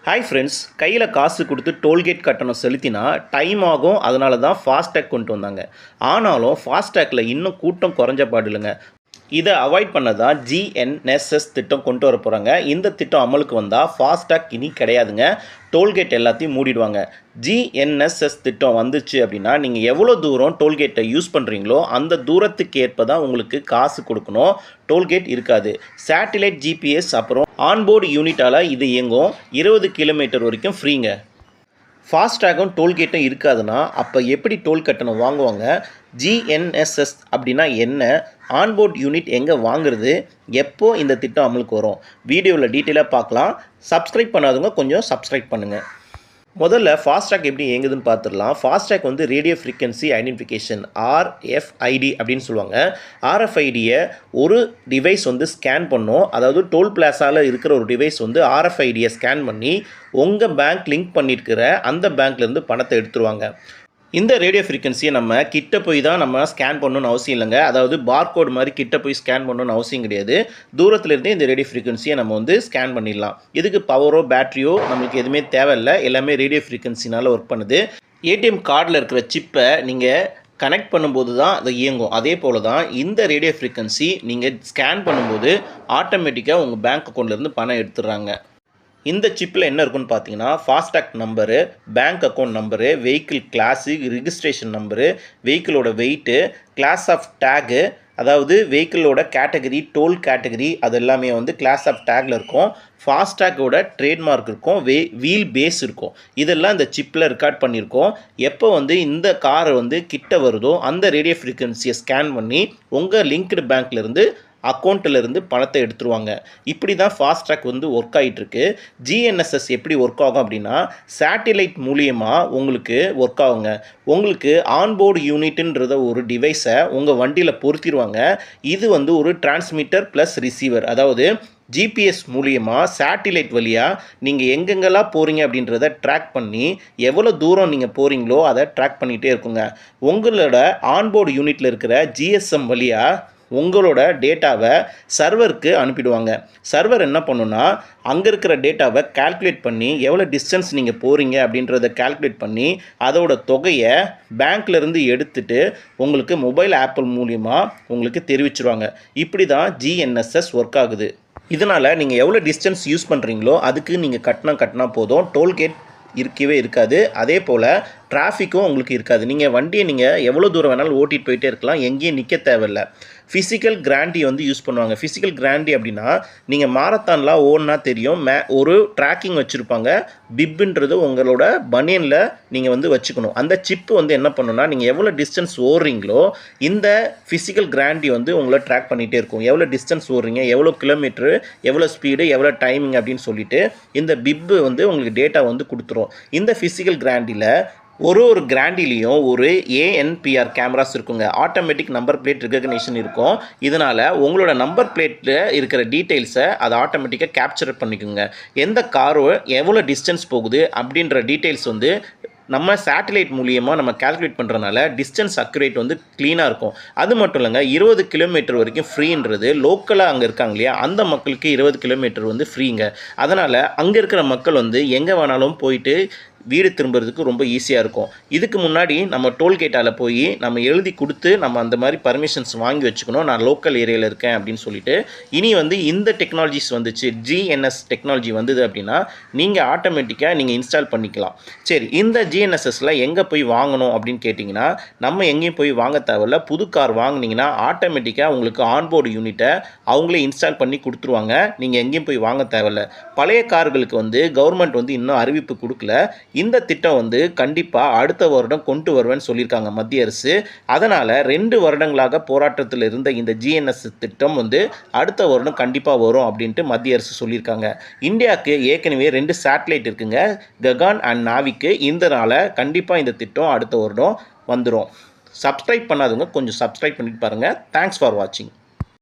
Hi friends, கையில் காசு கொடுத்து டோல்கேட் கட்டணம் செலுத்தினா டைம் ஆகும். அதனால தான் ஃபாஸ்டேக் கொண்டு வந்தாங்க. ஆனாலும் ஃபாஸ்டேக்கில் இன்னும் கூட்டம் குறைஞ்ச பாடு இல்லைங்க. இதை அவாய்ட் பண்ண தான் ஜிஎன்எஸ்எஸ் திட்டம் கொண்டு வர போகிறாங்க. இந்த திட்டம் அமலுக்கு வந்தால் ஃபாஸ்டேக் இனி கிடையாதுங்க. டோல்கேட் எல்லாத்தையும் மூடிடுவாங்க. ஜிஎன்எஸ்எஸ் திட்டம் வந்துச்சு அப்படின்னா நீங்கள் எவ்வளோ தூரம் டோல்கேட்டை யூஸ் பண்ணுறீங்களோ அந்த தூரத்துக்கு ஏற்ப தான் உங்களுக்கு காசு கொடுக்கணும். டோல்கேட் இருக்காது. சேட்டிலைட் ஜிபிஎஸ் அப்புறம் ஆன்போர்டு யூனிட்டால் இது இயங்கும். 20 கிலோமீட்டர் வரைக்கும் ஃப்ரீங்க. ஃபாஸ்டேகும் டோல்கேட்டும் இருக்காதுன்னா அப்போ எப்படி டோல் கட்டணம் வாங்குவாங்க? ஜிஎன்எஸ்எஸ் அப்படின்னா என்ன? ஆன்போர்ட் யூனிட் எங்கே வாங்குறது? எப்போ இந்த திட்டம் அமலுக்கு வரும்? வீடியோவில் டீட்டெயிலாக பார்க்கலாம். சப்ஸ்கிரைப் பண்ணாதவங்க கொஞ்சம் சப்ஸ்கிரைப் பண்ணுங்கள். முதல்ல ஃபாஸ்டேக் எப்படி இயங்குதுன்னு பார்த்துடலாம். ஃபாஸ்டேக் வந்து ரேடியோ ஃப்ரீக்வன்சி ஐடென்டிஃபிகேஷன், ஆர்எஃப்ஐடி அப்படின்னு சொல்லுவாங்க. ஆர்எஃப்ஐடியை ஒரு டிவைஸ் வந்து ஸ்கேன் பண்ணும். அதாவது டோல் பிளாஸாவில் இருக்கிற ஒரு டிவைஸ் வந்து ஆர்எஃப்ஐடியை ஸ்கேன் பண்ணி உங்கள் பேங்க் லிங்க் பண்ணியிருக்கிற அந்த பேங்க்லேருந்து பணத்தை எடுத்துருவாங்க. இந்த ரேடியோ ஃப்ரீக்வன்சியை நம்ம கிட்ட போய் தான் நம்ம ஸ்கேன் பண்ணணும்னு அவசியம் இல்லைங்க. அதாவது பார்கோட் மாதிரி கிட்ட போய் ஸ்கேன் பண்ணணும்னு அவசியம் கிடையாது. தூரத்துலேருந்தே இந்த ரேடியோ ஃப்ரீக்வன்சியை நம்ம வந்து ஸ்கேன் பண்ணிடலாம். இதுக்கு பவரோ பேட்டரியோ நம்மளுக்கு எதுவுமே தேவையில்லை. எல்லாமே ரேடியோ ஃப்ரீக்வன்சினால் ஒர்க் பண்ணுது. ஏடிஎம் கார்டில் இருக்கிற சிப்பை நீங்கள் கனெக்ட் பண்ணும்போது தான் அது இயங்கும். அதே போல் தான் இந்த ரேடியோ ஃப்ரீக்வன்சி நீங்கள் ஸ்கேன் பண்ணும்போது ஆட்டோமேட்டிக்காக உங்கள் பேங்க் அக்கௌண்ட்லேருந்து பணம் எடுத்துடுறாங்க. இந்த சிப்பில் என்ன இருக்குன்னு பார்த்தீங்கன்னா, FASTag number, bank account number, vehicle class, registration number, வெஹிக்கிளோட வெயிட்டு, கிளாஸ் ஆஃப் டேகு, அதாவது வெஹிக்கிளோட கேட்டகரி, டோல் கேட்டகரி, அது எல்லாமே வந்து கிளாஸ் ஆஃப் டேக்கில் இருக்கும். ஃபாஸ்டேக்கோட ட்ரேட்மார்க் இருக்கும். வீல் பேஸ் இருக்கும். இதெல்லாம் இந்த சிப்பில் ரெக்கார்ட் பண்ணியிருக்கோம். எப்போ வந்து இந்த கார் வந்து கிட்ட வருதோ அந்த ரேடியோ ஃப்ரீக்வன்சியை ஸ்கேன் பண்ணி உங்கள் லிங்க்டு பேங்க்லேருந்து அக்கௌண்ட்டிலேருந்து பணத்தை எடுத்துருவாங்க. இப்படி தான் ஃபாஸ்ட்ராக் வந்து ஒர்க் ஆகிட்டுருக்கு. ஜிஎன்எஸ்எஸ் எப்படி ஒர்க் ஆகும் அப்படின்னா, சேட்டிலைட் மூலியமாக உங்களுக்கு ஒர்க் ஆகுங்க. உங்களுக்கு ஆன்போர்டு யூனிட்டுன்றத ஒரு டிவைஸை உங்கள் வண்டியில் பொருத்திடுவாங்க. இது வந்து ஒரு டிரான்ஸ்மிட்டர் ப்ளஸ் ரிசீவர். அதாவது ஜிபிஎஸ் மூலியமாக சேட்டிலைட் வழியாக நீங்கள் எங்கெங்கெல்லாம் போகிறீங்க அப்படின்றத ட்ராக் பண்ணி எவ்வளோ தூரம் நீங்கள் போகிறீங்களோ அதை ட்ராக் பண்ணிகிட்டே இருக்குங்க. உங்களோட ஆன்போர்டு யூனிட்டில் இருக்கிற ஜிஎஸ்எம் வழியாக உங்களோட டேட்டாவை சர்வருக்கு அனுப்பிடுவாங்க. சர்வர் என்ன பண்ணுன்னா, அங்கே இருக்கிற டேட்டாவை கால்குலேட் பண்ணி எவ்வளோ டிஸ்டன்ஸ் நீங்கள் போகிறீங்க அப்படின்றத கால்குலேட் பண்ணி அதோட தொகையை பேங்க்லேருந்து எடுத்துகிட்டு உங்களுக்கு மொபைல் ஆப்பிள் மூலியமாக உங்களுக்கு தெரிவிச்சிருவாங்க. இப்படி தான் ஜிஎன்எஸ்எஸ் ஒர்க் ஆகுது. இதனால் நீங்கள் எவ்வளோ டிஸ்டன்ஸ் யூஸ் பண்ணுறீங்களோ அதுக்கு நீங்கள் கட்டினா போதும். டோல்கேட் இருக்கவே இருக்காது. அதே போல் டிராஃபிக்கும் உங்களுக்கு இருக்காது. நீங்கள் வண்டியை நீங்கள் எவ்வளோ தூரம் வேணாலும் ஓட்டிகிட்டு போயிட்டே இருக்கலாம். எங்கேயும் நிற்க தேவையில்லை. ஃபிசிக்கல் கிராண்டி வந்து யூஸ் பண்ணுவாங்க. ஃபிசிக்கல் கிராண்டி அப்படின்னா, நீங்கள் மாரத்தான்லாம் ஓடுனா தெரியும், ஒரு ட்ராக்கிங் வச்சுருப்பாங்க. பிப்புன்றது உங்களோட பனியனில் நீங்கள் வந்து வச்சுக்கணும். அந்த சிப்பு வந்து என்ன பண்ணுன்னா, நீங்கள் எவ்வளோ டிஸ்டன்ஸ் ஓடுறீங்களோ இந்த ஃபிசிக்கல் கிராண்டி வந்து உங்களை ட்ராக் பண்ணிகிட்டே இருக்கும். எவ்வளோ டிஸ்டன்ஸ் ஓடுறீங்க, எவ்வளோ கிலோமீட்ரு, எவ்வளோ ஸ்பீடு, எவ்வளோ டைமிங் அப்படின்னு சொல்லிட்டு இந்த பிப்பு வந்து உங்களுக்கு டேட்டா வந்து கொடுத்துரும். இந்த ஃபிசிக்கல் கிராண்டியில் ஒரு கிராண்டிலையும் ஒரு ஏஎன்பிஆர் கேமராஸ் இருக்குங்க. ஆட்டோமேட்டிக் நம்பர் பிளேட் ரெகக்னேஷன் இருக்கும். இதனால் உங்களோட நம்பர் பிளேட்டில் இருக்கிற டீட்டெயில்ஸை அதை ஆட்டோமேட்டிக்காக கேப்சர் பண்ணிக்கோங்க. எந்த காரோ எவ்வளோ டிஸ்டன்ஸ் போகுது அப்படின்ற டீட்டெயில்ஸ் வந்து நம்ம சேட்டிலைட் மூலியமாக நம்ம கால்குலேட் பண்ணுறதுனால டிஸ்டன்ஸ் அக்யூரேட் வந்து க்ளீனாக இருக்கும். அது மட்டும் இல்லைங்க, 20 கிலோமீட்டர் வரைக்கும் ஃப்ரீன்றது லோக்கலாக அங்கே இருக்காங்க இல்லையா, அந்த மக்களுக்கு 20 கிலோமீட்டர் வந்து ஃப்ரீங்க. அதனால் அங்கே இருக்கிற மக்கள் வந்து எங்கே வேணாலும் போயிட்டு வீடு திரும்புறதுக்கு ரொம்ப ஈஸியாக இருக்கும். இதுக்கு முன்னாடி நம்ம டோல்கேட்டால் போய் நம்ம எழுதி கொடுத்து நம்ம அந்த மாதிரி பர்மிஷன்ஸ் வாங்கி வச்சுக்கணும், நான் லோக்கல் ஏரியாவில் இருக்கேன் அப்படின்னு சொல்லிட்டு. இனி வந்து இந்த டெக்னாலஜிஸ் வந்துச்சு, ஜிஎன்எஸ் டெக்னாலஜி வந்தது அப்படின்னா நீங்கள் ஆட்டோமேட்டிக்காக நீங்கள் இன்ஸ்டால் பண்ணிக்கலாம். சரி, இந்த ஜிஎன்எஸ்எஸில் எங்கே போய் வாங்கணும் அப்படின்னு கேட்டிங்கன்னா, நம்ம எங்கேயும் போய் வாங்க தேவையில்ல. புது கார் வாங்கினீங்கன்னா ஆட்டோமேட்டிக்காக உங்களுக்கு ஆன்போர்டு யூனிட்டை அவங்களே இன்ஸ்டால் பண்ணி கொடுத்துருவாங்க. நீங்கள் எங்கேயும் போய் வாங்க தேவையில்ல. பழைய கார்களுக்கு வந்து கவர்மெண்ட் வந்து இன்னும் அறிவிப்பு கொடுக்கல. இந்த திட்டம் வந்து கண்டிப்பாக அடுத்த வருடம் கொண்டு வருவேன்னு சொல்லியிருக்காங்க மத்திய அரசு. அதனால் 2 வருடங்களாக போராட்டத்தில் இருந்த இந்த ஜிஎன்எஸ் திட்டம் வந்து அடுத்த வருடம் கண்டிப்பாக வரும் அப்படின்ட்டு மத்திய அரசு சொல்லியிருக்காங்க. இந்தியாவுக்கு ஏற்கனவே 2 சேட்டலைட் இருக்குங்க, ககான் அண்ட் நாவிக்கு. இதனால் கண்டிப்பாக இந்த திட்டம் அடுத்த வருடம் வந்துடும். சப்ஸ்கிரைப் பண்ணாதவங்க கொஞ்சம் சப்ஸ்கிரைப் பண்ணிட்டு பாருங்கள். தேங்க்ஸ் ஃபார் வாட்சிங்.